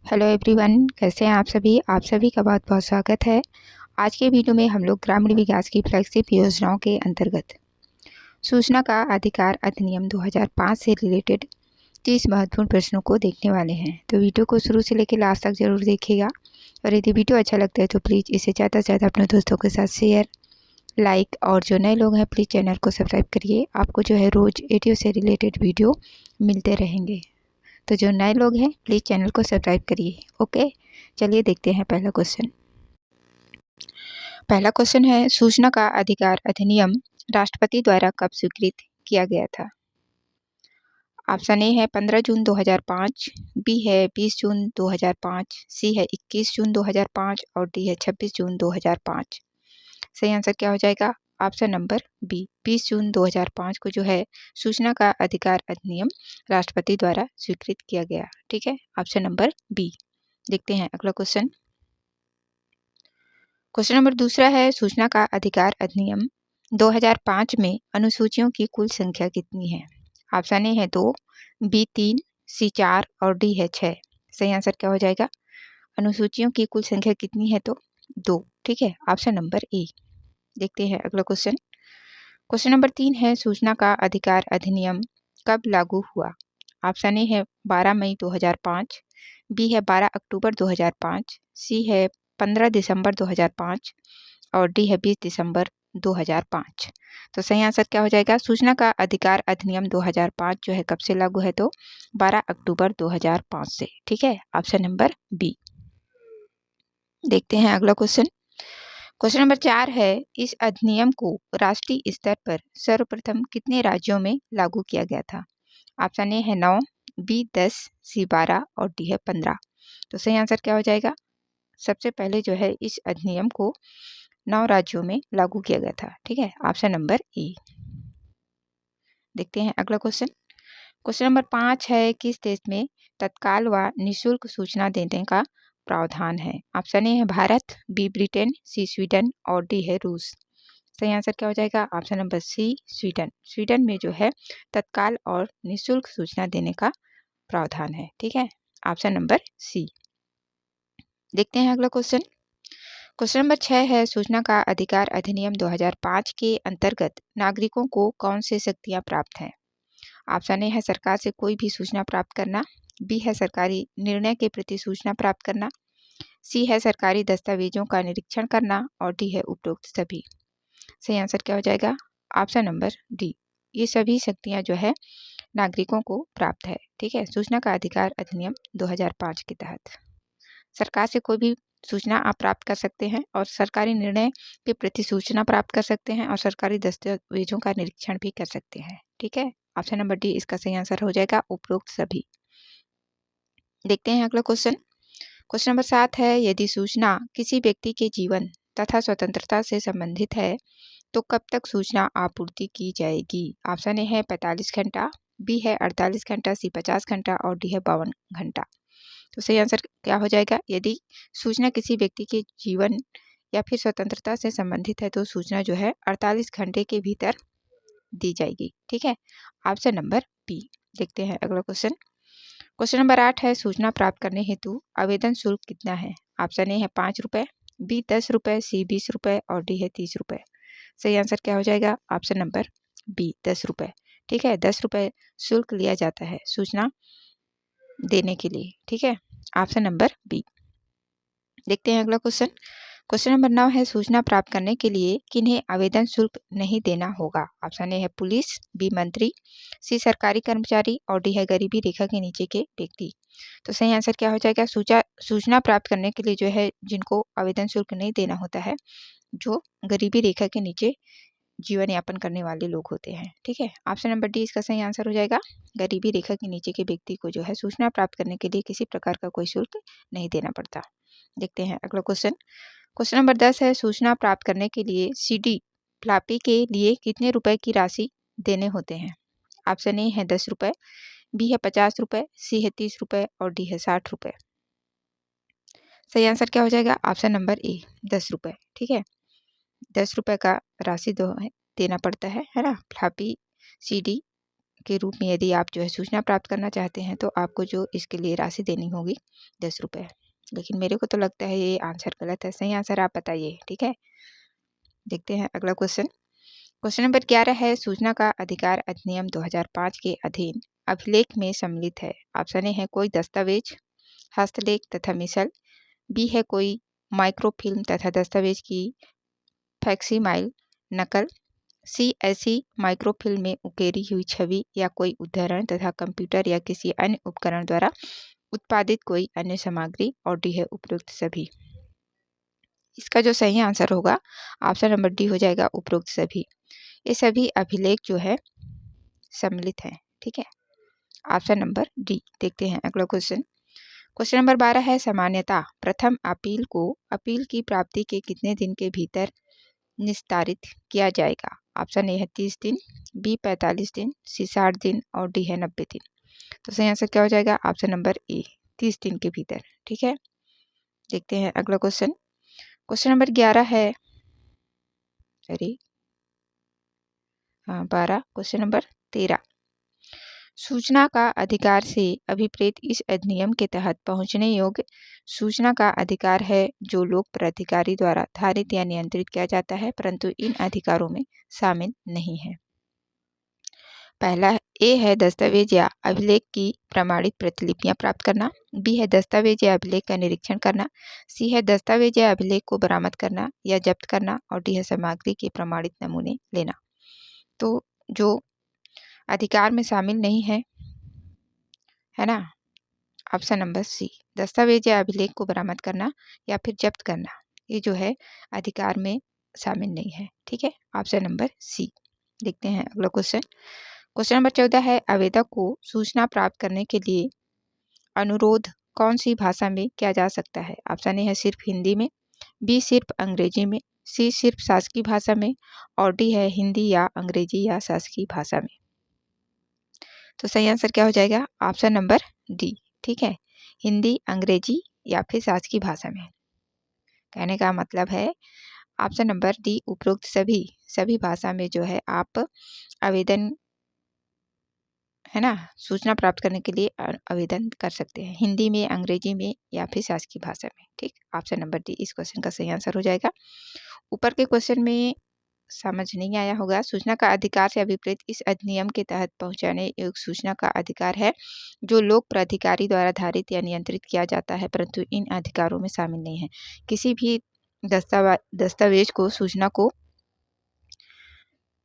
Hello everyone, कैसे हैं आप सभी का बहुत बहुत स्वागत है। आज के वीडियो में हम लोग ग्रामीण विकास की फ्लैगशिप योजनाओं के अंतर्गत सूचना का अधिकार अधिनियम 2005 से रिलेटेड 30 महत्वपूर्ण प्रश्नों को देखने वाले हैं। तो वीडियो को शुरू से लेकर लास्ट तक जरूर देखिएगा और यदि वीडियो अच्छा लगता है तो प्लीज़ इसे ज़्यादा से ज़्यादा अपने दोस्तों के साथ शेयर, लाइक और जो नए लोग हैं प्लीज़ चैनल को सब्सक्राइब करिए। आपको जो है रोज़ एडियो से रिलेटेड वीडियो मिलते रहेंगे। तो जो नए लोग हैं प्लीज़ चैनल को सब्सक्राइब करिए। ओके, चलिए देखते हैं पहला क्वेश्चन। पहला क्वेश्चन है, सूचना का अधिकार अधिनियम राष्ट्रपति द्वारा कब स्वीकृत किया गया था? ऑप्शन ए है 15 जून 2005, बी है 20 जून 2005, सी है 21 जून 2005 और डी है 26 जून 2005। सही आंसर क्या हो जाएगा? ऑप्शन नंबर बी, 20 जून 2005 को जो है सूचना का अधिकार अधिनियम राष्ट्रपति द्वारा स्वीकृत किया गया। ठीक है, ऑप्शन नंबर बी। देखते हैं अगला क्वेश्चन। क्वेश्चन नंबर दूसरा है, सूचना का अधिकार अधिनियम 2005 में अनुसूचियों की कुल संख्या कितनी है? ऑप्शन ए है 2, बी 3, सी 4 और डी है 6। सही आंसर क्या हो जाएगा? अनुसूचियों की कुल संख्या कितनी है? तो 2। ठीक है, ऑप्शन नंबर ए। देखते हैं अगला क्वेश्चन। क्वेश्चन नंबर 3 है, सूचना का अधिकार अधिनियम कब लागू हुआ? ऑप्शन ए है 12 मई 2005, बी है 12 अक्टूबर 2005, सी है 15 दिसंबर 2005 और डी है 20 दिसंबर 2005। तो सही आंसर क्या हो जाएगा? सूचना का अधिकार अधिनियम 2005 जो है कब से लागू है? तो 12 अक्टूबर 2005 से। ठीक है, ऑप्शन नंबर बी। देखते हैं अगला क्वेश्चन। क्वेश्चन नंबर 4 है, इस अधिनियम को राष्ट्रीय स्तर पर सर्वप्रथम कितने राज्यों में लागू किया गया था? ऑप्शन ए है 9, बी 10, सी 12 और डी है 15। तो सही आंसर क्या हो जाएगा? सबसे पहले जो है इस अधिनियम को 9 राज्यों में लागू किया गया था। ठीक है, ऑप्शन नंबर ए। देखते हैं अगला क्वेश्चन। क्वेश्चन नंबर 5 है, किस देश में तत्काल व निःशुल्क सूचना देने का प्रावधान है? ऑप्शन ए है Bharat, B Britain, C Sweden और डी है रूस। सही आंसर क्या हो जाएगा? Option number C, Sweden. Sweden में जो है तत्काल और निःशुल्क सूचना देने का प्रावधान है। ठीक है, ऑप्शन नंबर सी। देखते हैं अगला क्वेश्चन। क्वेश्चन नंबर 6 है, सूचना का अधिकार अधिनियम 2005 के अंतर्गत नागरिकों को कौन से शक्तियां प्राप्त हैं? ऑप्शन ए है सरकार से कोई भी सूचना प्राप्त करना, बी है सरकारी निर्णय के प्रति सूचना प्राप्त करना, सी है सरकारी दस्तावेजों का निरीक्षण करना और डी है उपरोक्त सभी। सही आंसर क्या हो जाएगा? ऑप्शन नंबर डी, ये सभी शक्तियां जो है नागरिकों को प्राप्त है। ठीक है, सूचना का अधिकार अधिनियम 2005 के तहत सरकार से कोई भी सूचना आप प्राप्त कर सकते हैं और सरकारी निर्णय के प्रति सूचना प्राप्त कर सकते हैं और सरकारी दस्तावेजों का निरीक्षण भी कर सकते हैं। ठीक है, ऑप्शन नंबर डी इसका सही आंसर हो जाएगा, उपरोक्त सभी। देखते हैं अगला क्वेश्चन। क्वेश्चन नंबर 7 है, यदि सूचना किसी व्यक्ति के जीवन तथा स्वतंत्रता से संबंधित है तो कब तक सूचना आपूर्ति की जाएगी? ऑप्शन ए है 45 घंटा, बी है 48 घंटा, सी 50 घंटा और डी है 52 घंटा। तो सही आंसर क्या हो जाएगा? यदि सूचना किसी व्यक्ति के जीवन या फिर स्वतंत्रता से संबंधित है तो सूचना जो है 48 घंटे के भीतर दी जाएगी। ठीक है, ऑप्शन नंबर बी। देखते हैं अगला क्वेश्चन। क्वेश्चन नंबर 8 है, सूचना प्राप्त करने हेतु आवेदन शुल्क कितना है? ऑप्शन ए है 5 रुपए, बी 10 रुपए, सी 20 रुपए और डी है 30 रुपए। सही आंसर क्या हो जाएगा? ऑप्शन नंबर बी, 10 रुपए। ठीक है, 10 रुपए शुल्क लिया जाता है सूचना देने के लिए। ठीक है, ऑप्शन नंबर बी। देखते हैं अगला क्वेश्चन। क्वेश्चन नंबर 9 है, सूचना प्राप्त करने के लिए किन्हें आवेदन शुल्क नहीं देना होगा? ऑप्शन ए है पुलिस, बी मंत्री, सी सरकारी कर्मचारी और डी है गरीबी रेखा के नीचे के व्यक्ति। तो सही आंसर क्या हो जाएगा? सूचना प्राप्त करने के लिए जो है जिनको आवेदन शुल्क नहीं देना होता है, जो गरीबी रेखा के नीचे जीवन यापन करने वाले लोग होते हैं। ठीक है, ऑप्शन नंबर डी इसका सही आंसर हो जाएगा। गरीबी रेखा के नीचे के व्यक्ति को जो है सूचना प्राप्त करने के लिए किसी प्रकार का कोई शुल्क नहीं देना पड़ता। देखते हैं अगला क्वेश्चन। क्वेश्चन नंबर 10 है, सूचना प्राप्त करने के लिए सीडी फ्लॉपी के लिए कितने रुपए की राशि देने होते हैं? ऑप्शन ए है 10 रुपए, बी है 50 रुपए, सी है 30 रुपए और डी है 60 रुपए। सही आंसर क्या हो जाएगा? ऑप्शन नंबर ए, 10 रुपए। ठीक है, 10 रुपए का राशि देना पड़ता है ना, फ्लॉपी सीडी के रूप में यदि आप जो है सूचना प्राप्त करना चाहते हैं तो आपको जो इसके लिए राशि देनी होगी 10 रुपये। लेकिन मेरे को तो लगता है ये आंसर गलत है। सही आंसर आप बताइए। ठीक है, देखते हैं अगला क्वेश्चन। क्वेश्चन नंबर 11 है, सूचना का अधिकार अधिनियम 2005 के अधीन अभिलेख में सम्मिलित है। ऑप्शन ए है कोई दस्तावेज, हस्तलेख तथा मिसल। बी है कोई माइक्रोफिल्म तथा दस्तावेज की फैक्सीमाइल नकल। सी ऐसी माइक्रोफिल्म में उकेरी हुई छवि या कोई उदाहरण तथा कंप्यूटर या किसी अन्य उपकरण द्वारा उत्पादित कोई अन्य सामग्री। और डी है उपरोक्त सभी। इसका जो सही आंसर होगा ऑप्शन नंबर डी हो जाएगा, उपरोक्त सभी। ये सभी अभिलेख जो है सम्मिलित हैं। ठीक है, ऑप्शन नंबर डी। देखते हैं अगला क्वेश्चन। क्वेश्चन नंबर 12 है, सामान्यतः प्रथम अपील को अपील की प्राप्ति के कितने दिन के भीतर निस्तारित किया जाएगा। ऑप्शन ए है 30 दिन, बी 45 दिन, सी 60 दिन और डी है 90 दिन। तो सही आंसर क्या हो जाएगा? ऑप्शन नंबर ए 30 दिन के भीतर। ठीक है, देखते हैं अगला क्वेश्चन। क्वेश्चन नंबर 11 है, सॉरी हाँ 12, क्वेश्चन नंबर 13। सूचना का अधिकार से अभिप्रेत इस अधिनियम के तहत पहुंचने योग्य सूचना का अधिकार है जो लोक प्राधिकारी द्वारा धारित या नियंत्रित किया जाता है, परंतु इन अधिकारों में शामिल नहीं है। पहला ए है दस्तावेज या अभिलेख की प्रमाणित प्रतिलिपियां प्राप्त करना। बी है दस्तावेज या अभिलेख का निरीक्षण करना। सी है दस्तावेज या अभिलेख को बरामद करना या जब्त करना। और डी है सामग्री के प्रमाणित नमूने लेना। तो जो अधिकार में शामिल नहीं है ना, ऑप्शन नंबर सी, दस्तावेज या अभिलेख को बरामद करना या फिर जब्त करना, ये जो है अधिकार में शामिल नहीं है। ठीक है, ऑप्शन नंबर सी। देखते हैं अगला क्वेश्चन। क्वेश्चन नंबर 14 है, आवेदक को सूचना प्राप्त करने के लिए अनुरोध कौन सी भाषा में किया जा सकता है। ऑप्शन ए है सिर्फ हिंदी में, बी सिर्फ अंग्रेजी में, सी सिर्फ शासकीय भाषा में और डी है हिंदी या अंग्रेजी या शासकीय भाषा में। तो सही आंसर क्या हो जाएगा? Option number D. ठीक है, हिंदी, अंग्रेजी या फिर शासकीय भाषा में। कहने का मतलब है ऑप्शन नंबर डी, उपरोक्त सभी भाषा में जो है आप आवेदन है ना सूचना प्राप्त करने के लिए आवेदन कर सकते हैं, हिंदी में, अंग्रेजी में या फिर शासकीय भाषा में। ठीक, ऑप्शन नंबर डी इस क्वेश्चन का सही आंसर हो जाएगा। ऊपर के क्वेश्चन में समझ नहीं आया होगा। सूचना का अधिकार से अभिप्रेत इस अधिनियम के तहत पहुंचाने योग्य सूचना का अधिकार है जो लोक प्राधिकारी द्वारा धारित या नियंत्रित किया जाता है, परंतु इन अधिकारों में शामिल नहीं है। किसी भी दस्तावेज को, सूचना को,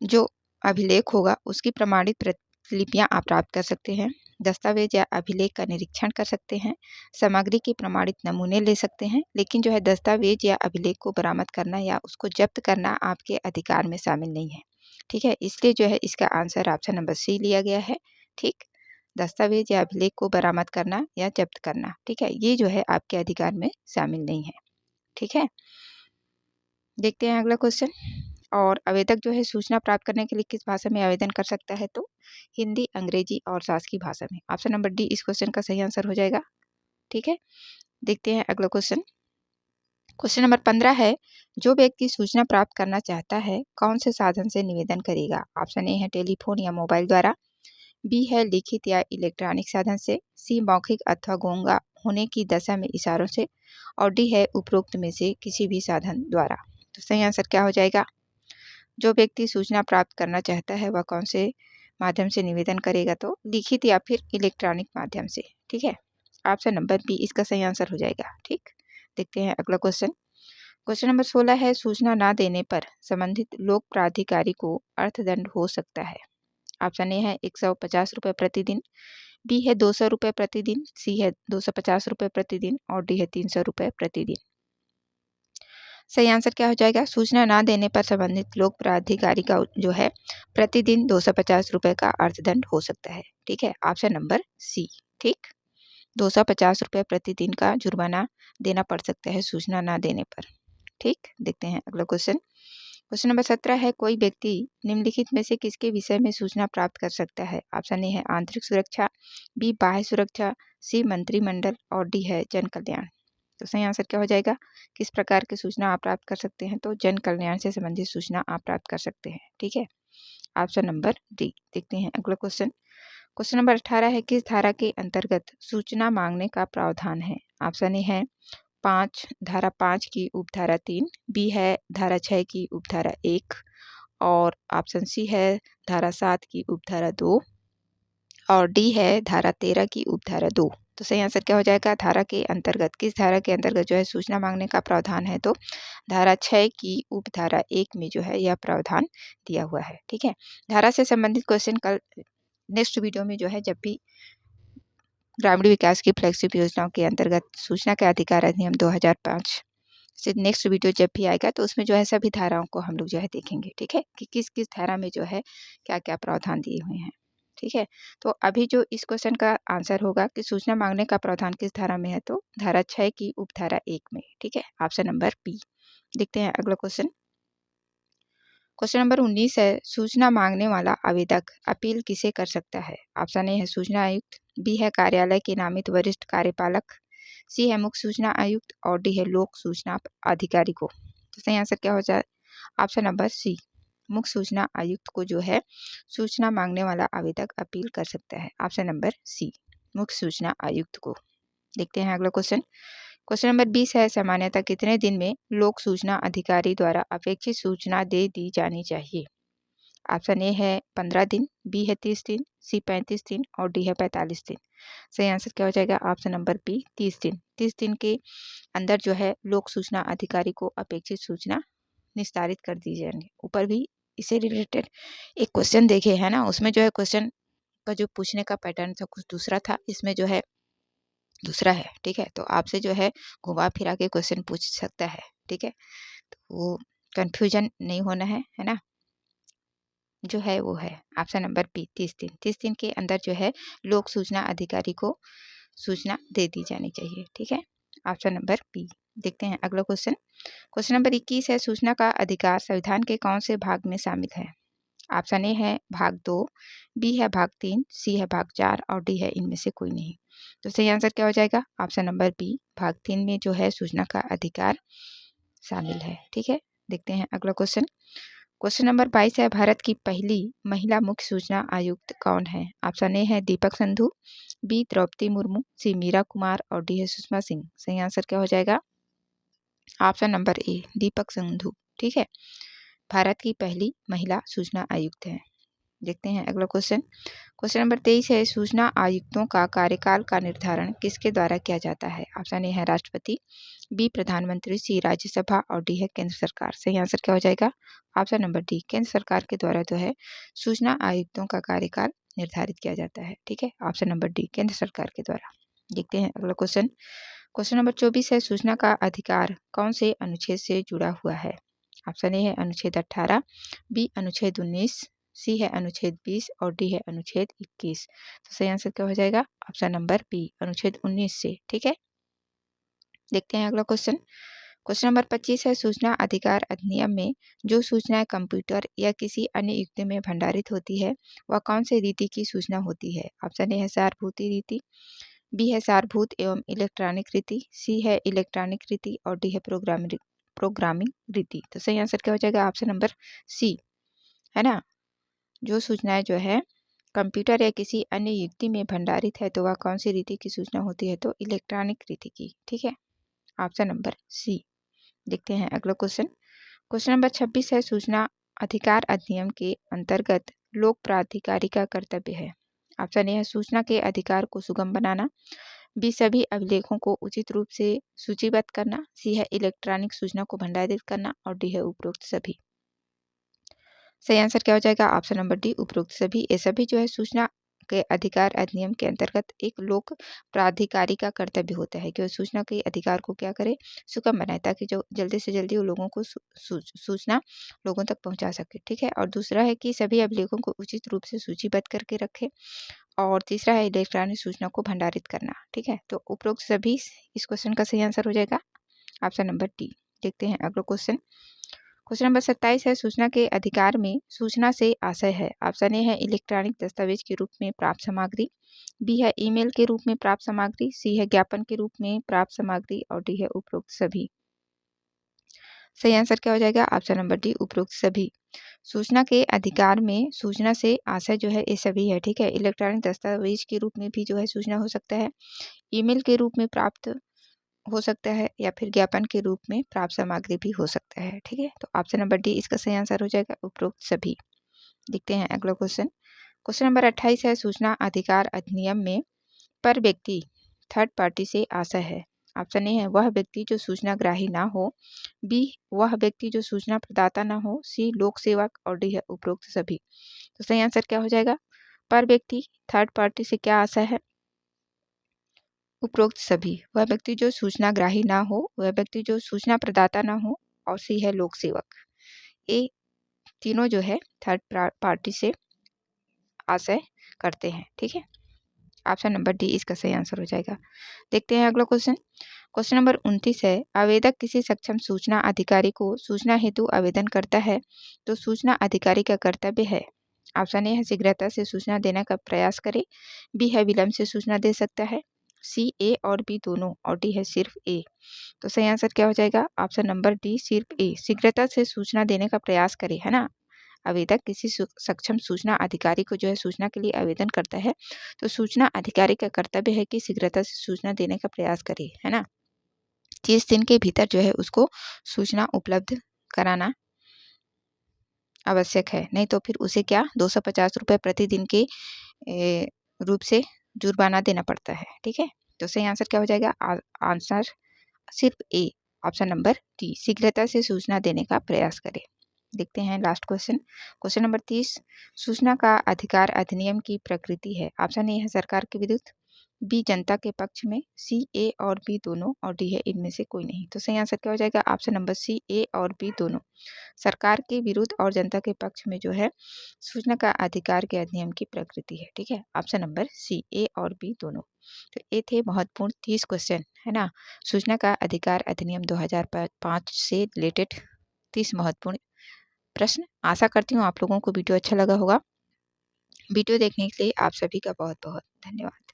जो अभिलेख होगा उसकी प्रमाणित प्रतिलिपियां आप प्राप्त कर सकते हैं, दस्तावेज या अभिलेख का निरीक्षण कर सकते हैं, सामग्री के प्रमाणित नमूने ले सकते हैं, लेकिन जो है दस्तावेज या अभिलेख को बरामद करना या उसको जब्त करना आपके अधिकार में शामिल नहीं है। ठीक है, इसलिए जो है इसका आंसर ऑप्शन नंबर सी लिया गया है। ठीक, दस्तावेज या अभिलेख को बरामद करना या जब्त करना, ठीक है, ये जो है आपके अधिकार में शामिल नहीं है। ठीक है, देखते हैं अगला क्वेश्चन। और आवेदक जो है सूचना प्राप्त करने के लिए किस भाषा में आवेदन कर सकता है? तो हिंदी, अंग्रेजी और शासकीय भाषा में। ऑप्शन नंबर डी इस क्वेश्चन का सही आंसर हो जाएगा। ठीक है, देखते हैं अगला क्वेश्चन। क्वेश्चन नंबर 15 है, जो व्यक्ति सूचना प्राप्त करना चाहता है कौन से साधन से निवेदन करेगा। ऑप्शन ए है टेलीफोन या मोबाइल द्वारा, बी है लिखित या इलेक्ट्रॉनिक साधन से, सी मौखिक अथवा गूंगा होने की दशा में इशारों से और डी है उपरोक्त में से किसी भी साधन द्वारा। तो सही आंसर क्या हो जाएगा? जो व्यक्ति सूचना प्राप्त करना चाहता है वह कौन से माध्यम से निवेदन करेगा? तो लिखित या फिर इलेक्ट्रॉनिक माध्यम से। ठीक है, ऑप्शन नंबर बी इसका सही आंसर हो जाएगा। ठीक, देखते हैं अगला क्वेश्चन। क्वेश्चन नंबर 16 है, सूचना ना देने पर संबंधित लोक प्राधिकारी को अर्थदंड हो सकता है। ऑप्शन ए है 150 रुपये प्रतिदिन, बी है 200 रुपये प्रतिदिन, सी है 250 रुपये प्रतिदिन और डी है 300 रुपये प्रतिदिन। सही आंसर क्या हो जाएगा? सूचना ना देने पर संबंधित लोक प्राधिकारी का जो है प्रतिदिन 250 रुपये का अर्थदंड हो सकता है। ठीक है, ऑप्शन नंबर सी। ठीक, 250 रुपये प्रतिदिन का जुर्माना देना पड़ सकता है सूचना ना देने पर। ठीक, देखते हैं अगला क्वेश्चन। क्वेश्चन नंबर 17 है, कोई व्यक्ति निम्नलिखित में से किसके विषय में सूचना प्राप्त कर सकता है। ऑप्शन ए है आंतरिक सुरक्षा, बी बाह्य सुरक्षा, सी मंत्रिमंडल और डी है जन कल्याण। तो सही आंसर क्या हो जाएगा? किस प्रकार की सूचना आप प्राप्त कर सकते हैं? तो जन कल्याण से संबंधित सूचना आप प्राप्त कर सकते हैं। ठीक है, ऑप्शन नंबर डी। देखते हैं अगला क्वेश्चन। क्वेश्चन नंबर 18 है, किस धारा के अंतर्गत सूचना मांगने का प्रावधान है? ऑप्शन ए है 5, धारा 5 की उपधारा 3, बी है धारा 6 की उपधारा 1 और ऑप्शन सी है धारा 7 की उपधारा 2 और डी है धारा 13 की उपधारा 2। तो सही आंसर क्या हो जाएगा? धारा के अंतर्गत, किस धारा के अंतर्गत जो है सूचना मांगने का प्रावधान है? तो धारा 6 की उपधारा 1 में जो है यह प्रावधान दिया हुआ है। ठीक है, धारा से संबंधित क्वेश्चन कल नेक्स्ट वीडियो में जो है, जब भी ग्रामीण विकास की फ्लैगशिप योजनाओं के अंतर्गत सूचना के अधिकार अधिनियम 2005 से नेक्स्ट वीडियो जब भी आएगा तो उसमें जो है सभी धाराओं को हम लोग जो है देखेंगे। ठीक है, कि किस किस धारा में जो है क्या क्या प्रावधान दिए हुए हैं। ठीक है, तो अभी जो इस क्वेश्चन का आंसर होगा कि सूचना मांगने का प्रावधान किस धारा में है, तो धारा 6 की उपधारा 1 में। ठीक है, ऑप्शन नंबर बी। देखते हैं अगला क्वेश्चन। क्वेश्चन नंबर 19 है, सूचना मांगने वाला आवेदक अपील किसे कर सकता है? ऑप्शन ए है सूचना आयुक्त, बी है कार्यालय के नामित वरिष्ठ कार्यपालक, सी है मुख्य सूचना आयुक्त और डी है लोक सूचना अधिकारी को। तो सही आंसर क्या हो जाए? ऑप्शन नंबर सी, मुख्य सूचना आयुक्त को जो है सूचना मांगने वाला आवेदक अपील कर सकता है। ऑप्शन नंबर सी, मुख्य सूचना आयुक्त को। देखते हैं अगला क्वेश्चन। क्वेश्चन नंबर 20 है, सामान्यतः कितने दिन में लोक सूचना अधिकारी द्वारा अपेक्षित सूचना दे दी जानी चाहिए? ऑप्शन ए है 15 दिन, बी है 30 दिन, सी 35 दिन और डी है 45 दिन। सही आंसर क्या हो जाएगा? ऑप्शन नंबर बी, 30 दिन। 30 दिन के अंदर जो है लोक सूचना अधिकारी को अपेक्षित सूचना निस्तारित कर दी जाएंगी। ऊपर भी इससे रिलेटेड एक क्वेश्चन देखे है ना, उसमें जो है क्वेश्चन का जो पूछने का पैटर्न था कुछ दूसरा था, इसमें जो है दूसरा है। ठीक है, तो आपसे जो है घुमा फिरा के क्वेश्चन पूछ सकता है। ठीक है, तो वो कंफ्यूजन नहीं होना है ना। जो है वो है ऑप्शन नंबर बी, 30 दिन। 30 दिन के अंदर जो है लोक सूचना अधिकारी को सूचना दे दी जानी चाहिए। ठीक है, ऑप्शन नंबर बी। देखते हैं अगला क्वेश्चन। क्वेश्चन नंबर 21 है, सूचना का अधिकार संविधान के कौन से भाग में शामिल है? ऑप्शन ए है भाग 2, बी है भाग 3, सी है भाग 4 और डी है इनमें से कोई नहीं। तो सही आंसर क्या हो जाएगा? ऑप्शन नंबर बी, भाग 3 में जो है सूचना का अधिकार शामिल है। ठीक है, देखते हैं अगला क्वेश्चन। क्वेश्चन नंबर 22 है, भारत की पहली महिला मुख्य सूचना आयुक्त कौन है? ऑप्शन ए है दीपक संधू, बी द्रौपदी मुर्मू, सी मीरा कुमार और डी है सुषमा सिंह। सही आंसर क्या हो जाएगा? ऑप्शन नंबर ए, दीपक संधू। ठीक है, भारत की पहली महिला सूचना आयुक्त है। देखते हैं अगला क्वेश्चन। क्वेश्चन नंबर 23 है, सूचना आयुक्तों का कार्यकाल का निर्धारण किसके द्वारा किया जाता है? ऑप्शन ए है राष्ट्रपति, बी प्रधानमंत्री, सी राज्यसभा और डी है केंद्र सरकार। सही आंसर क्या हो जाएगा? ऑप्शन नंबर डी, केंद्र सरकार के द्वारा जो है सूचना आयुक्तों का कार्यकाल निर्धारित किया जाता है। ठीक है, ऑप्शन नंबर डी, केंद्र सरकार के द्वारा। देखते हैं अगला क्वेश्चन। क्वेश्चन नंबर 24 है, सूचना का अधिकार कौन से अनुच्छेद से जुड़ा हुआ है? ऑप्शन ए है अनुच्छेद 18, बी अनुच्छेद 19, सी है अनुच्छेद 20 और डी है अनुच्छेद 21। तो सही आंसर क्या हो जाएगा? ऑप्शन नंबर बी, अनुच्छेद 19 से। ठीक है, देखते हैं अगला क्वेश्चन। क्वेश्चन नंबर 25 है, सूचना अधिकार अधिनियम में जो सूचनाएं कंप्यूटर या किसी अन्य युक्ति में भंडारित होती है वह कौन से रीति की सूचना होती है? ऑप्शन ए है सारभूति रीति, बी है सारभूत एवं इलेक्ट्रॉनिक रीति, सी है इलेक्ट्रॉनिक रीति और डी है प्रोग्रामिंग रीति। तो सही आंसर क्या हो जाएगा? ऑप्शन नंबर सी, है ना। जो सूचनाएं जो है कंप्यूटर या किसी अन्य युक्ति में भंडारित है तो वह कौन सी रीति की सूचना होती है? तो इलेक्ट्रॉनिक रीति की। ठीक है, ऑप्शन नंबर सी। देखते हैं अगला क्वेश्चन। क्वेश्चन नंबर 26 है, सूचना अधिकार अधिनियम के अंतर्गत लोक प्राधिकारी का कर्तव्य है। ऑप्शन ए है सूचना के अधिकार को सुगम बनाना, बी सभी अभिलेखों को उचित रूप से सूचीबद्ध करना, सी है इलेक्ट्रॉनिक सूचना को भंडारित करना और डी है उपरोक्त सभी। सही आंसर क्या हो जाएगा? ऑप्शन नंबर डी, उपरोक्त सभी। ये सभी जो है सूचना के अधिकार अधिनियम के अंतर्गत एक लोक प्राधिकारी का कर्तव्य होता है कि वह सूचना के अधिकार को क्या करे? सुगम बनाए, ताकि जो जल्दी से जल्दी वो लोगों को सूचना लोगों तक पहुंचा सके। ठीक है, और दूसरा है कि सभी अभिलेखों को उचित रूप से सूचीबद्ध करके रखे और तीसरा है इलेक्ट्रॉनिक सूचना को भंडारित करना। ठीक है, तो उपरोक्त सभी इस क्वेश्चन का सही आंसर हो जाएगा ऑप्शन नंबर डी। देखते हैं अगला क्वेश्चन। क्वेश्चन नंबर 27 है, सूचना के अधिकार में सूचना से आशय है। ऑप्शन ए है इलेक्ट्रॉनिक दस्तावेज के रूप में प्राप्त सामग्री, बी है ईमेल के रूप में प्राप्त सामग्री, सी है ज्ञापन के रूप में प्राप्त सामग्री और डी है उपरोक्त सभी। सही आंसर क्या हो जाएगा? ऑप्शन नंबर डी, उपरोक्त सभी। सूचना के अधिकार में सूचना से आशय जो है ये सभी है, ठीक है। इलेक्ट्रॉनिक दस्तावेज के रूप में भी जो है सूचना हो सकता है, ईमेल के रूप में प्राप्त हो सकता है, या फिर ज्ञापन के रूप में प्राप्त सामग्री भी हो सकता है, ठीक है। तो ऑप्शन नंबर डी इसका सही आंसर हो जाएगा, उपरोक्त सभी। देखते हैं अगला क्वेश्चन। क्वेश्चन नंबर 28 है, सूचना अधिकार अधिनियम में पर व्यक्ति थर्ड पार्टी से आशय है। ऑप्शन ए है वह व्यक्ति जो सूचनाग्राही ना हो, बी वह व्यक्ति जो सूचना प्रदाता ना हो, सी लोक सेवक, और डी है उपरोक्त सभी। तो सही आंसर क्या हो जाएगा? पर व्यक्ति थर्ड पार्टी से क्या आशय है? उपरोक्त सभी। वह व्यक्ति जो सूचनाग्राही ना हो, वह व्यक्ति जो सूचना प्रदाता ना हो, और सी है लोक सेवक। ये तीनों जो है थर्ड पार्टी से आशय करते हैं, ठीक है। ऑप्शन नंबर डी इसका सही आंसर हो जाएगा। देखते हैं अगला क्वेश्चन। क्वेश्चन नंबर 29 है, आवेदक किसी सक्षम सूचना अधिकारी को सूचना हेतु आवेदन करता है तो सूचना अधिकारी का कर्तव्य है। ऑप्शन ए है शीघ्रता से सूचना देने का प्रयास करे, बी है विलंब से सूचना दे सकता है, सी ए और बी दोनों, और डी है सिर्फ ए। तो सही आंसर क्या हो जाएगा? ऑप्शन नंबर डी सिर्फ ए, शीघ्रता से सूचना देने का प्रयास करे, है ना। आवेदक किसी सक्षम सूचना अधिकारी को जो है सूचना के लिए आवेदन करता है तो सूचना अधिकारी का कर्तव्य है कि शीघ्रता से सूचना देने का प्रयास करे, है ना। 30 दिन के भीतर जो है उसको सूचना उपलब्ध कराना आवश्यक है, नहीं तो फिर उसे क्या 250 रुपये प्रतिदिन के रूप से जुर्माना देना पड़ता है, ठीक है। तो सही आंसर क्या हो जाएगा? आंसर सिर्फ ए, ऑप्शन नंबर डी, शीघ्रता से सूचना देने का प्रयास करें। देखते हैं लास्ट क्वेश्चन। क्वेश्चन नंबर 30, सूचना का अधिकार अधिनियम की प्रकृति है। ऑप्शन ए है सरकार के विरुद्ध, बी जनता के पक्ष में, सी ए और बी दोनों, और डी है इनमें से कोई नहीं। तो सही आंसर क्या हो जाएगा? ऑप्शन नंबर सी ए और बी दोनों, सरकार के विरुद्ध और जनता के पक्ष में जो है सूचना का अधिकार के अधिनियम की प्रकृति है, ठीक है। ऑप्शन नंबर सी ए और बी दोनों। तो ये थे महत्वपूर्ण 30 क्वेश्चन, है ना, सूचना का अधिकार अधिनियम 2005 से रिलेटेड 30 महत्वपूर्ण प्रश्न। आशा करती हूँ आप लोगों को वीडियो अच्छा लगा होगा। वीडियो देखने के लिए आप सभी का बहुत बहुत धन्यवाद।